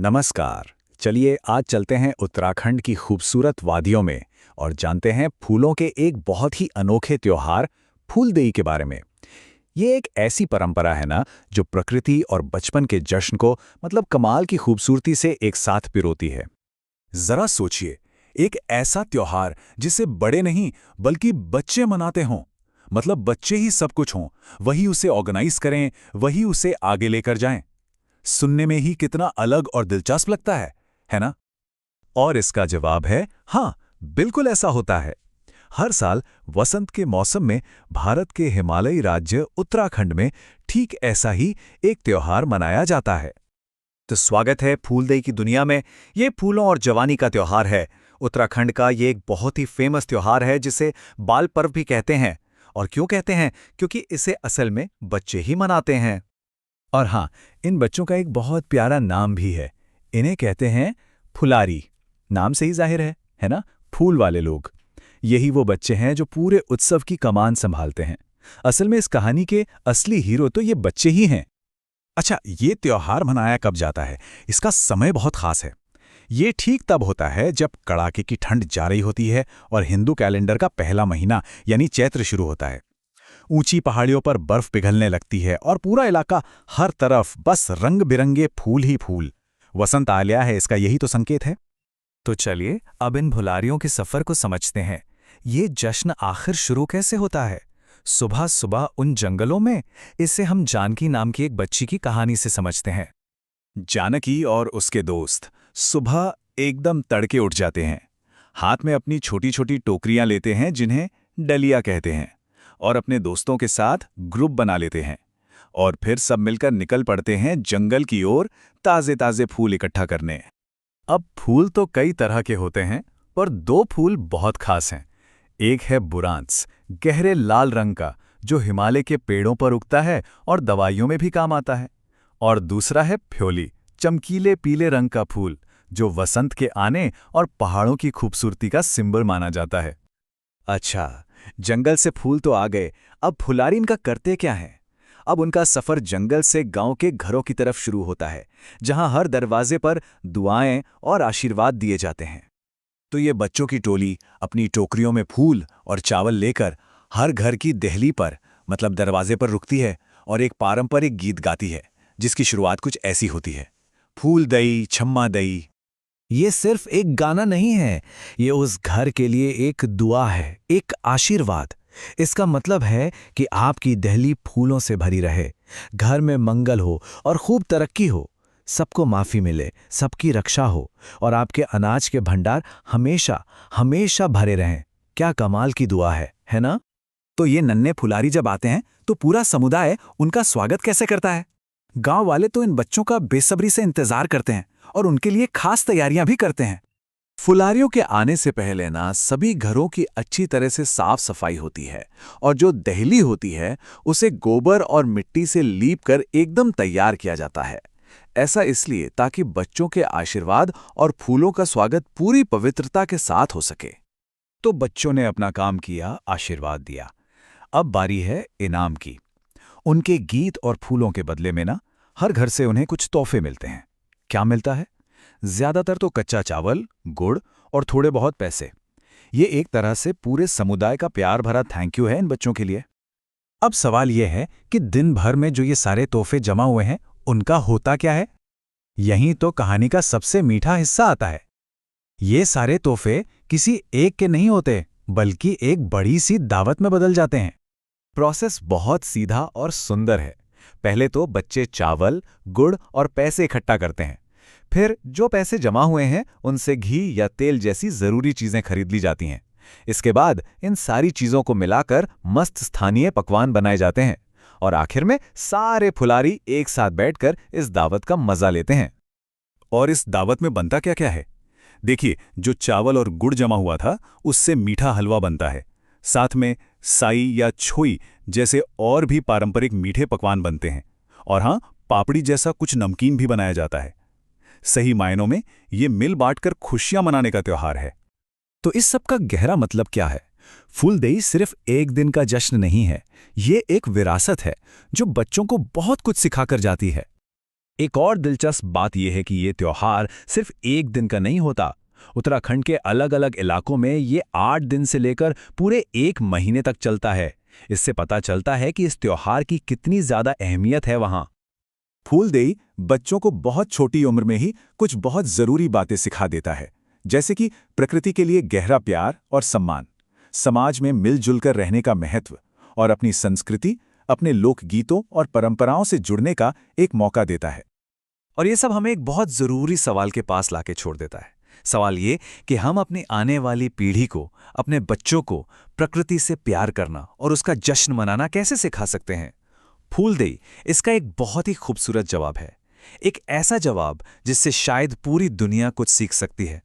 नमस्कार। चलिए आज चलते हैं उत्तराखंड की खूबसूरत वादियों में और जानते हैं फूलों के एक बहुत ही अनोखे त्योहार फूलदेई के बारे में। ये एक ऐसी परंपरा है ना जो प्रकृति और बचपन के जश्न को कमाल की खूबसूरती से एक साथ पिरोती है। जरा सोचिए, एक ऐसा त्योहार जिसे बड़े नहीं बल्कि बच्चे मनाते हों। बच्चे ही सब कुछ हों, वही उसे ऑर्गेनाइज करें, वही उसे आगे लेकर जाएं। सुनने में ही कितना अलग और दिलचस्प लगता है ना? और इसका जवाब है हाँ, बिल्कुल ऐसा होता है। हर साल वसंत के मौसम में भारत के हिमालयी राज्य उत्तराखंड में ठीक ऐसा ही एक त्योहार मनाया जाता है। तो स्वागत है फूलदेई की दुनिया में। ये फूलों और जवानी का त्योहार है। उत्तराखंड का ये एक बहुत ही फेमस त्योहार है जिसे बाल पर्व भी कहते हैं। और क्यों कहते हैं? क्योंकि इसे असल में बच्चे ही मनाते हैं। और हाँ, इन बच्चों का एक बहुत प्यारा नाम भी है। इन्हें कहते हैं फुलारी। नाम से ही जाहिर है ना? फूल वाले लोग। यही वो बच्चे हैं जो पूरे उत्सव की कमान संभालते हैं। असल में इस कहानी के असली हीरो तो ये बच्चे ही हैं। अच्छा, ये त्योहार मनाया कब जाता है? इसका समय बहुत खास है। ये ठीक तब होता है जब कड़ाके की ठंड जा रही होती है और हिंदू कैलेंडर का पहला महीना यानी चैत्र शुरू होता है। ऊंची पहाड़ियों पर बर्फ पिघलने लगती है और पूरा इलाका हर तरफ बस रंग बिरंगे फूल ही फूल। वसंत आ गया है, इसका यही तो संकेत है। तो चलिए अब इन भुलारियों के सफर को समझते हैं। ये जश्न आखिर शुरू कैसे होता है? सुबह सुबह उन जंगलों में। इसे हम जानकी नाम की एक बच्ची की कहानी से समझते हैं। जानकी और उसके दोस्त सुबह एकदम तड़के उठ जाते हैं। हाथ में अपनी छोटी छोटी टोकरियां लेते हैं जिन्हें डलिया कहते हैं, और अपने दोस्तों के साथ ग्रुप बना लेते हैं। और फिर सब मिलकर निकल पड़ते हैं जंगल की ओर ताजे ताजे फूल इकट्ठा करने। अब फूल तो कई तरह के होते हैं, पर दो फूल बहुत खास हैं। एक है बुरांस, गहरे लाल रंग का, जो हिमालय के पेड़ों पर उगता है और दवाइयों में भी काम आता है। और दूसरा है फ्योली, चमकीले पीले रंग का फूल, जो वसंत के आने और पहाड़ों की खूबसूरती का सिंबल माना जाता है। अच्छा, जंगल से फूल तो आ गए, अब फुलारी इनका करते क्या है? अब उनका सफर जंगल से गांव के घरों की तरफ शुरू होता है, जहां हर दरवाजे पर दुआएं और आशीर्वाद दिए जाते हैं। तो ये बच्चों की टोली अपनी टोकरियों में फूल और चावल लेकर हर घर की देहली पर दरवाजे पर रुकती है और एक पारंपरिक गीत गाती है, जिसकी शुरुआत कुछ ऐसी होती है। फूल दई छम्मा दई। ये सिर्फ एक गाना नहीं है, ये उस घर के लिए एक दुआ है, एक आशीर्वाद। इसका मतलब है कि आपकी देहली फूलों से भरी रहे, घर में मंगल हो और खूब तरक्की हो, सबको माफी मिले, सबकी रक्षा हो और आपके अनाज के भंडार हमेशा हमेशा भरे रहें। क्या कमाल की दुआ है ना? तो ये नन्हे फुलारी जब आते हैं तो पूरा समुदाय उनका स्वागत कैसे करता है? गांव वाले तो इन बच्चों का बेसब्री से इंतजार करते हैं और उनके लिए खास तैयारियां भी करते हैं। फुलारियों के आने से पहले ना सभी घरों की अच्छी तरह से साफ सफाई होती है और जो देहली होती है उसे गोबर और मिट्टी से लीप कर एकदम तैयार किया जाता है। ऐसा इसलिए ताकि बच्चों के आशीर्वाद और फूलों का स्वागत पूरी पवित्रता के साथ हो सके। तो बच्चों ने अपना काम किया, आशीर्वाद दिया। अब बारी है इनाम की। उनके गीत और फूलों के बदले में ना हर घर से उन्हें कुछ तोहफे मिलते हैं। क्या मिलता है? ज्यादातर तो कच्चा चावल, गुड़ और थोड़े बहुत पैसे। ये एक तरह से पूरे समुदाय का प्यार भरा थैंक यू है इन बच्चों के लिए। अब सवाल यह है कि दिन भर में जो ये सारे तोहफे जमा हुए हैं, उनका होता क्या है? यहीं तो कहानी का सबसे मीठा हिस्सा आता है। ये सारे तोहफे किसी एक के नहीं होते, बल्कि एक बड़ी सी दावत में बदल जाते हैं। प्रोसेस बहुत सीधा और सुंदर है। पहले तो बच्चे चावल, गुड़ और पैसे इकट्ठा करते हैं। फिर जो पैसे जमा हुए हैं उनसे घी या तेल जैसी जरूरी चीजें खरीद ली जाती हैं। इसके बाद इन सारी चीजों को मिलाकर मस्त स्थानीय पकवान बनाए जाते हैं और आखिर में सारे फुलारी एक साथ बैठकर इस दावत का मजा लेते हैं। और इस दावत में बनता क्या क्या है? देखिए, जो चावल और गुड़ जमा हुआ था उससे मीठा हलवा बनता है। साथ में साई या छोई जैसे और भी पारंपरिक मीठे पकवान बनते हैं। और हाँ, पापड़ी जैसा कुछ नमकीन भी बनाया जाता है। सही मायनों में ये मिल बांटकर खुशियां मनाने का त्योहार है। तो इस सब का गहरा मतलब क्या है? फूलदेई सिर्फ एक दिन का जश्न नहीं है, ये एक विरासत है जो बच्चों को बहुत कुछ सिखाकर जाती है। एक और दिलचस्प बात यह है कि ये त्योहार सिर्फ एक दिन का नहीं होता। उत्तराखंड के अलग अलग इलाकों में ये 8 दिन से लेकर पूरे 1 महीने तक चलता है। इससे पता चलता है कि इस त्योहार की कितनी ज्यादा अहमियत है वहां। फूलदेई बच्चों को बहुत छोटी उम्र में ही कुछ बहुत जरूरी बातें सिखा देता है, जैसे कि प्रकृति के लिए गहरा प्यार और सम्मान, समाज में मिलजुल कर रहने का महत्व और अपनी संस्कृति, अपने लोकगीतों और परंपराओं से जुड़ने का एक मौका देता है। और ये सब हमें एक बहुत ज़रूरी सवाल के पास लाके छोड़ देता है। सवाल ये कि हम अपनी आने वाली पीढ़ी को, अपने बच्चों को प्रकृति से प्यार करना और उसका जश्न मनाना कैसे सिखा सकते हैं? फूलदेई इसका एक बहुत ही खूबसूरत जवाब है। एक ऐसा जवाब जिससे शायद पूरी दुनिया कुछ सीख सकती है।